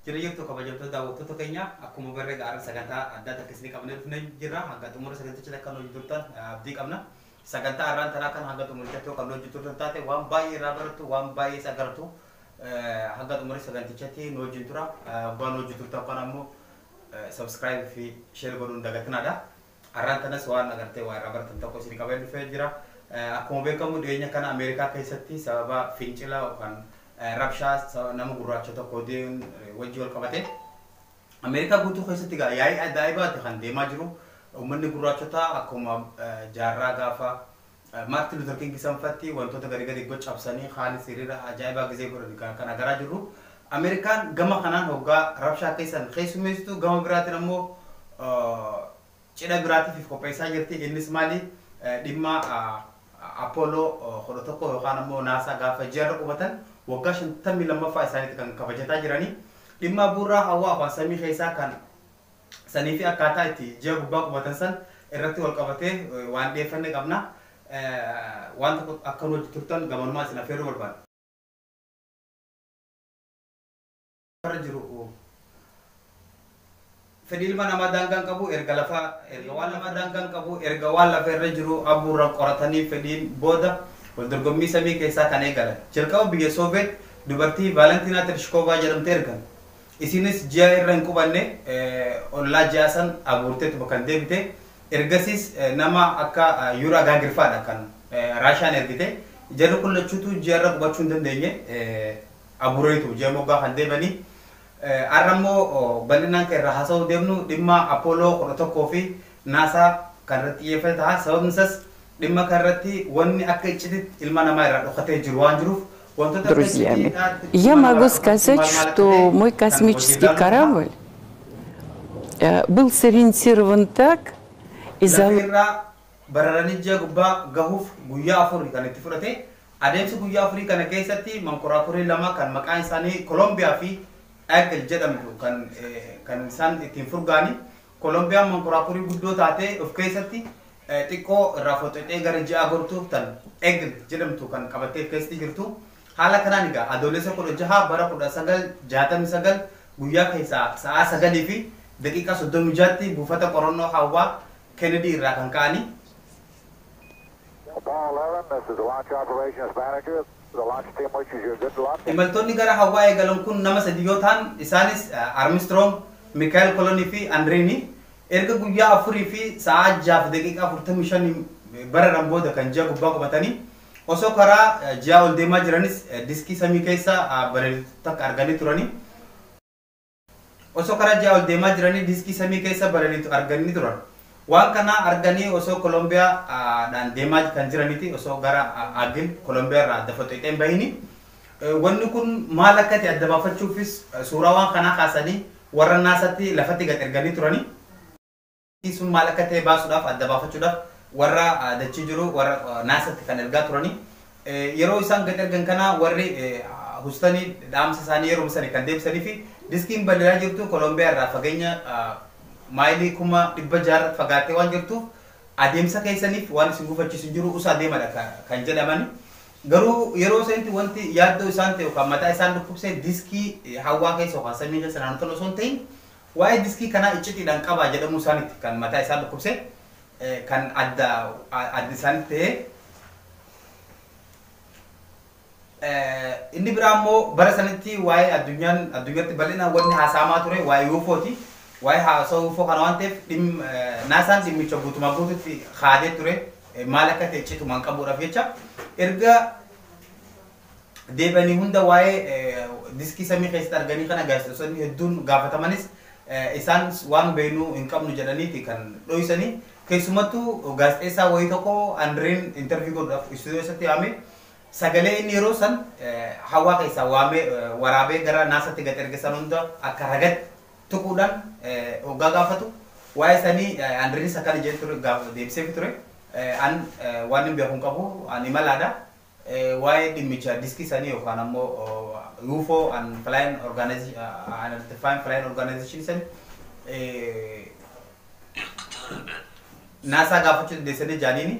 Jadi yuk tuh kabajamtoota daawwattoota keenya akkuma barree gaarii sagantaa adda addaa keessatti qabnee dhufnee jira. Hanga xumura saganticha kan hojii turtan abdii qabna. Sagantaa har'aan tanaa kan hanga xumurichatti kan hojii turtan taate waan baay'ee irraa barattu waan baay'ee isa agartu hanga xumura sagantichatti nu hojii tura. Waan hojii turtan kan ammoo subscribe fi share godhuun dagatinaadha. Har'aan tanas waan agartee waa irraa baratan tokko isin qabee dhufee jira. Akkuma beekamu dhiyeenya kana Ameerikaa keessatti sababa fincila yookaan rabshaa nama gurraacha tokko wajji wal qabate Ameerikaa guutuu keessatti yaa'ii ajaa'ibaati kan deemaa jiru. Uummanni gurraachota akkuma jaarraa gaafa Maartin Luther King sanfatti wantoota garii garii gocha cabsanii haalli siriira ajaa'ibaa gisee godhan kan agarraa jirru. Ameerikaan gama kanaan hoggaa rabshaa keessan keessummeessitu gama biraatiin ammoo cidha biraatiif qopheessaa jirti. Innis maali dhimma Apollo 11 yookaan ammoo NASA gaafa ji'a qubatan waggaa 52ffaa isaaniitti kan kabajataa jiranii. Dhimma bu'uuraa hawaa afaan samii keessaa kan sanii fi akkaataa itti ji'a gubbaa qubatan san irratti wal qabatee waan dhiyeeffannee qabna. Waan tokko akka hojii turtan gamanumaa isin affeeruu barbaada. Fedhii ilma namaa daangaan qabu erga waan namaa daangaan qabu erga waan lafa irra jiru abuurra qoratanii fedhiin booda wal dorgommii samii keessaa kan eegalan. Jalqaba biyya Sooviyeet dubartii Vaalentina Tereshkoovaa jedhamte ergan. Isinis ji'a irra hin qubanne ollaa ji'a san abuurteetu kan deebite. Ergasiis nama akka Yuuraa Gaagirfaadha kan Raashaan ergite. Jarri kun lachuutu ji'a irra qubachuu hin dandeenye abuureetu ji'a moggaa kan deebanii. Arrammoo bal'inaan kan irraa haasa'uu deemnu dhimma Apollo 11 fi NASA kan irratti xiyyeeffate ta'a. Sababni isaas dhimma kanarratti wanni akka iccititti ilma namaa irraa dhokatee jiru waan jiruuf. Друзьями. Я могу сказать, что мой космический корабль был сориентирован так из-за... Bararanii ji'a gubbaa gahuuf guyyaa afurii kan itti fudhate. Adeemsi guyyaa afurii kana keessatti mankoraakurii lama kan maqaan isaanii Kolombiyaa fi Eagle jedhamtu kan isaan ittiin furgaani. Kolombiyaan mankoraakurii guddoo taate of keessatti xiqqoo irraa foxoxee gara ji'a gortuuf tan Eagle jedhamtu kan qabattee keessatti jirtu. Haala kanaan egaa adoolessa 16 bara 1969 guyyaa keessaa sa'a 9 fi daqiiqaa 36tti buufata qorannoo hawaa Kennedy irraa kan ka'anii. Imaltoonni gara hawaa eegalan kun nama sadii yoo ta'an isaanis Armstrong, Michael Colony fi Andreeni. Erga guyyaa afurii fi sa'a 6 fi daqiiqaa 45 bararan booda kan ji'a gubbaa qubatanii. Osoo karaa ji'a ol deemaa jiranis diskii samii keessa bareedu takka arganii turani. Osoo karaa ji'a ol deemaa jiranii diskii samii keessa bareedu arganii turan. Waan kana arganii osoo Kolombiyaadhaan deemaa kan jiraniiti osoo gara Eagle Kolombiyaa irraa adda faxoxee hin bahini. Wanni kun maal akka ta'e adda baafachuufis suuraa waan kanaa kaasanii warra naasatti lafatti gad erganii turani. Sun maal akka ta'e baasuudhaaf adda baafachuudhaaf warra dachii jiru warra naasatti kan ergaa turani. Yeroo isaan gad ergan kana warri hustanii dhaamsa isaanii yeroo sanii kan deebisanii fi diskiin bal'inaa jirtu Kolombiyaa irraa fageenya maayilii 600 fagaattee waan jirtuuf adeemsa keessaniif waan isin gufachiisu jiru usaa deemadha kan jedhamani. Garuu yeroo isaanitti wanti yaaddoo isaan ta'e yookaan mataa isaan dhukkubsee diskii hawaa keessa yookaan samii keessa naannoo osoo hin ta'in waa'ee diskii kanaa iccitiidhaan qabaa jedhamu isaanitti kan mataa isaan dhukkubsee kan adda isaanitti ta'e. Inni biraa immoo bara sanitti waa'ee addunyaatti bal'inaan wanni haasa'amaa ture waa'ee UFO'ti. Waa'ee haasa'uu UFO kana waan ta'eef naasaan dhimmicha guutumaa guututti haadee ture maal akka ta'e citumaan qabuudhaaf jecha erga deebanii hunda waa'ee diskii samii keessatti arganii kana gaazexeessonni hedduun gaafatamanis isaan waan beeknu hin qabnu jedhaniiti kan dho'isanii. Keessumattuu gaazexeessaa wayii tokko Andreen interview godhuudhaaf istuudiyoo isatti waamee sagalee inni yeroo san hawaa keessaa waamee waraabee gara naasatti gad ergisan hunda akka ragatti tuquudhaan hoggaa gaafatu waa'ee sanii Andreenis akkana jedhe ture deebiseef ture. Waan hin beekne qabu ani malaadha. Waa'ee dhimmicha diskii sanii yookaan ammoo UFO and Flying Organization san NASA gaafachuu dandeessanii jaaniini.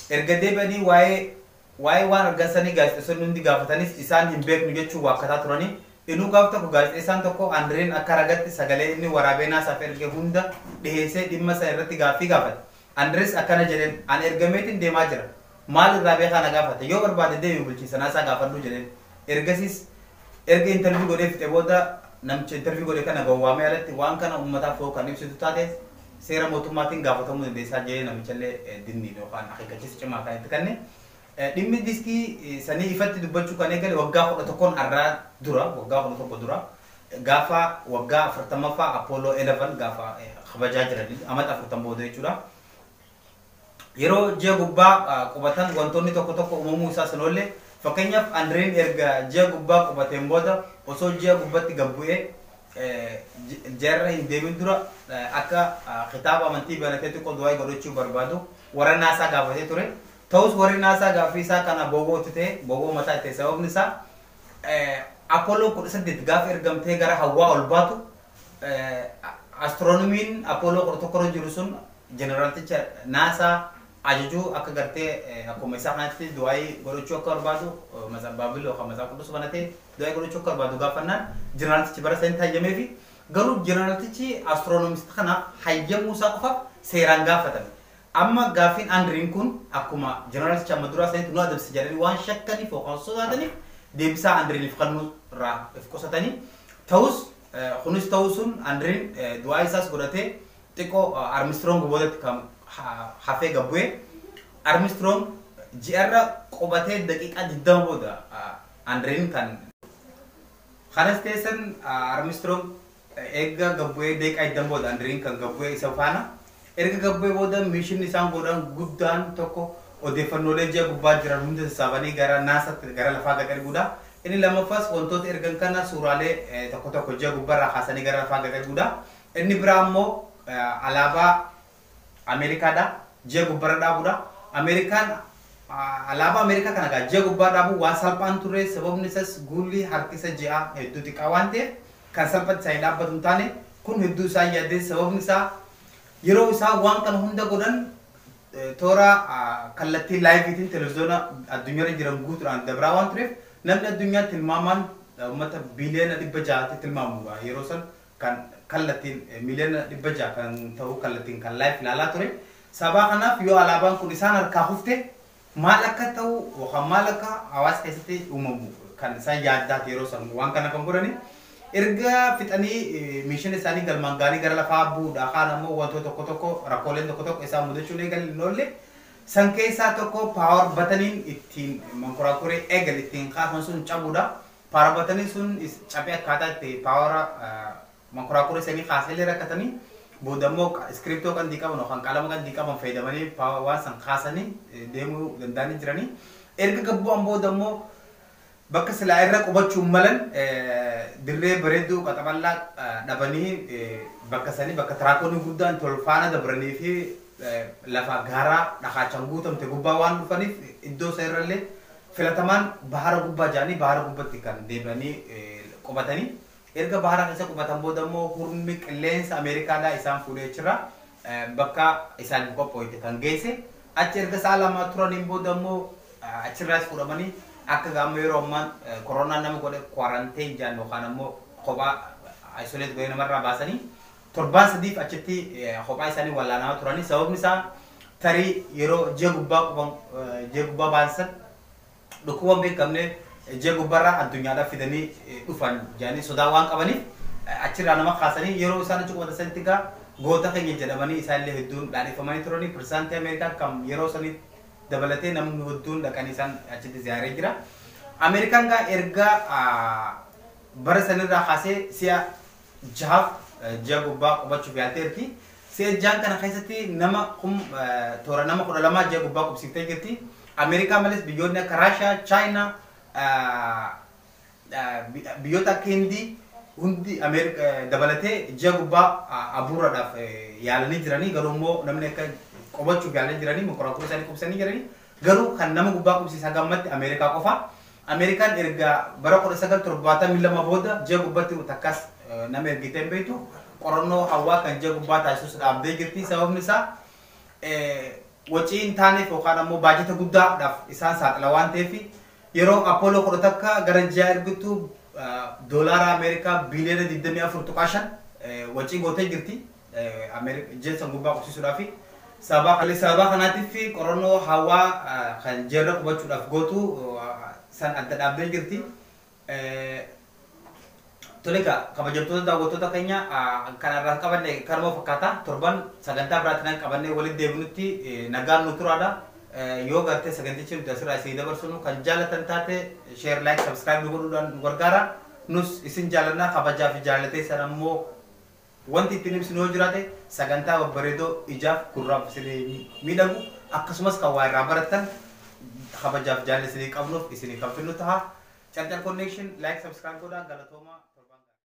Erga deebi'anii waa'ee waan argan sanii gaazexeessonni hundi gaafatanis isaan hin beeknu jechuu waakkataa turanii. inu gaafta ku gaazexeessaan tokko Andreen akka ragatti sagalee inni waraabee naasaaf erge hunda dhiheessee dhimma isaa irratti gaaffii gaafate. Andrees akkana jedheen an ergameetiin deemaa jira. Maal irraa beekaa na gaafate yoo barbaade deemi bulchiisa naasaa gaafadhu jedheen. Ergasiis erga interview godhee fixe booda namicha interview godhee kana gowwaamee alatti waan kana uummataaf yoo kan ibsitu taate seera mootummaatiin gaafatamuu dandeessaa jedhee namichallee dinni yookaan akeekkachiisa cimaa kan itti kanne. Dhimmi diskii sanii ifatti dubbachuu kan eegale waggaa 11 arraa dura waggaa 11 dura gaafa waggaa 40ffaa Apollo 11 gaafa kabajaa jiranii amata 40 booda jechuudha. Yeroo ji'a gubbaa qubatan wantoonni tokko uumamuu isaa sanoollee fakkeenyaaf Andreen erga ji'a gubbaa qubateen booda osoo ji'a gubbaatti gabbu'ee jarra hin deemin dura akka kitaaba amantii banateetti qoduwaay godhachuu barbaadu warra naasaa gaafatee ture. Ta'us warri naasaa gaaffii isaa kana boogootti ta'e boogoo mataa itti sababni isaa Apollo 18 gaafa ergamtee gara hawwaa ol baatu astiroonomiin Apollo 11 jiru sun jeneraalticha naasaa ajaju akka gartee akkuma isaa kanatti du'aayii godhachuu akka barbaadu mazabaabiloo kan mazaa qudus banatee du'aayii godhachuu akka barbaadu gaafannaan jeneraaltichi bara sanii hayyamee fi garuu jeneraaltichi astiroonomista kana hayyamuu isaa qofaaf seeraan gaafatame. Amma gaaffiin Andreen kun akkuma jeneraaltichi amma duraa sanitti nu adamsi jedhanii waan shakkaniif yookaan sodaataniif deebisaa Andreeniif kannuu irraa if qusatanii ta'us kunis ta'uu sun Andreen du'aa isaas godhatee xiqqoo Armstrong boodatti kan hafee gabbu'ee Armstrong ji'arra qubatee daqiiqaa 20 booda Andreen kan kanas teessan Armstrong eegga gabbu'ee daqiiqaa 20 booda Andreen kan gabbu'ee isa faana erga gabbu'ee booda mishin isaan godhan guddaan tokko odeeffannoolee ji'a gubbaa jiran hunda sassaabanii gara naasaatti gara lafaa gad erguudha. Inni lammaffaas wantoota ergan kana suuraalee tokko ji'a gubbaarraa kaasanii gara lafaa gad erguudha. Inni biraa ammoo alaabaa Ameerikaadha ji'a gubbaarra dhaabuudha. Ameerikaan alaabaa Ameerikaa kana gaa ji'a gubbaa dhaabu waan salphaan ture sababni isaas guulli harkisa ji'a hedduu xiqqaa waan ta'eef kan salphatti isaanii dhaabbatu hin taane kun hedduu isaan yaadde sababni isaa yeroo isaa waan kana hunda godhan toora kallattii laayiviitiin televiziyoona addunyaarra jiran guutuudhaan dabraa waan tureef namni addunyaa tilmaamaan uummata biliyoona 600 tilmaamu yeroo san kan kallattiin miliyoona 600 kan ta'u kallattiin kan laayiv ilaalaa ture. Sababa kanaaf yoo alaabaan kun isaan harkaa hufte maal akka ta'u yookaan maal akka hawaasa keessatti uumamu kan isaan yaaddaa yeroo san waan kana kan godhani. Erga fixanii mishin isaanii galmaan gaarii gara lafaa bu'uudha kaan ammoo wantoota tokko rakkooleen tokko isaan mudachuun eegalee noollee san keessaa tokko paawar bataniin ittiin mankuraakuree eegal ittiin kaasan sun cabuudha. Paawar batanii sun cabee akkaataa itti paawara mankuraakuree sanii kaaselee rakkatanii booda ammoo iskiriptoo kan diiqaban yookaan qalama kan diiqaban fayyadamanii waan san kaasanii deemuu danda'anii jiranii. Erga gabbu'an booda ammoo bakka silaa irra qubachuun malan dirree bareedduu qaxaballaa dhabanii bakka sanii bakka tiraakoonni guddaan tolfaana dabranii fi lafa gaaraa dhakaachaan guutamte gubbaa waan dhufaniif iddoo isa irrallee filatamaan bahara gubbaa jedhanii bahara gubbatti kan deebi'anii qubatanii erga bahara keessa qubatan booda immoo hurmi qilleensa Ameerikaadhaa isaan fuudhee jira bakka isaan qophooyte kan geesse achi erga sa'a lama turaniin booda immoo achirraas fuudhamanii akka gaamma yeroo ammaan koronaan nama godhe kwaaranteen jedhan yookaan ammoo kophaa isoleet godhee namarraa baasanii torbaan sadiif achitti kophaa isaanii wallaanaa turanii sababni isaa tarii yeroo ji'a gubbaa baasan dhukkuban beekamne ji'a gubbaarraa addunyaadhaaf fidanii dhufan jedhanii sodaa waan qabaniif achirraa nama kaasanii yeroo isaan achi qubatan sanitti gaa goota keenya jedhamanii isaanillee hedduun dhaadheffamanii turanii pirezidaantii Ameerikaa kam yeroo sanitti dabalatee namni hedduun dhaqanii isaan achitti ziyaaree jira. Ameerikaan gaa erga bara sanirraa kaasee si'a 6 ji'a gubbaa qubachuuf yaalteerti. Si'a 6 kana keessatti nama toora nama 12 ji'a gubbaa qubsiiftee jirti. Ameerikaa malees biyyoonni akka Raashiyaa, Chaayinaa, biyyoota akka Hindii hundi dabalatee ji'a gubbaa abuuraadhaaf yaalanii jiranii garuu immoo namni akka qubachuuf yaalanii jiranii mankuraakuree isaanii qubsanii jiranii garuu kan nama gubbaa qubsiisaa gammatti Ameerikaa qofa. Ameerikaan erga bara 1972 booda ji'a gubbaatti takkas nama ergitee hin beektu qorannoo hawaa kan ji'a gubbaa taasisuus dhaabdee jirti. Sababni isaa wacii hin taaneef yookaan ammoo baajata guddaadhaaf isaan saaxila waan ta'eef yeroo Apollo 11 gara ji'a ergitu doolaara Ameerikaa biliyoona 24 wacii gootee jirti. Jecha gubbaa qubsiisuudhaaf sababa kanaatiif fi qorannoo hawaa kan jeerra qubachuudhaaf gootu san adda dhaabdee jirti. Toleka kabajamtoota daawwattoota keenya kanarraa qabanne kanuma fakkaata torban sagantaa biraatiin qabanne walitti deebinutti nagaan nu turaadha. Yoo gartee sagantichi nuti asirraa isin dabarsinu kan jaalatan taate share like subscribe nu godhuudhaan nu gargaara. Nus isin jaalannaa kabajaa fi jaalatee sana immoo wanti ittiin ibsinu yoo jiraate sagantaa babbareedoo ijaaf gurraaf isin miidhagu akkasumas kan waa irraa barattan kabajaaf jaalala isin qabnuuf isin kan finnu ta'a. Carcar connection like subscribe godhaa galatoomaa.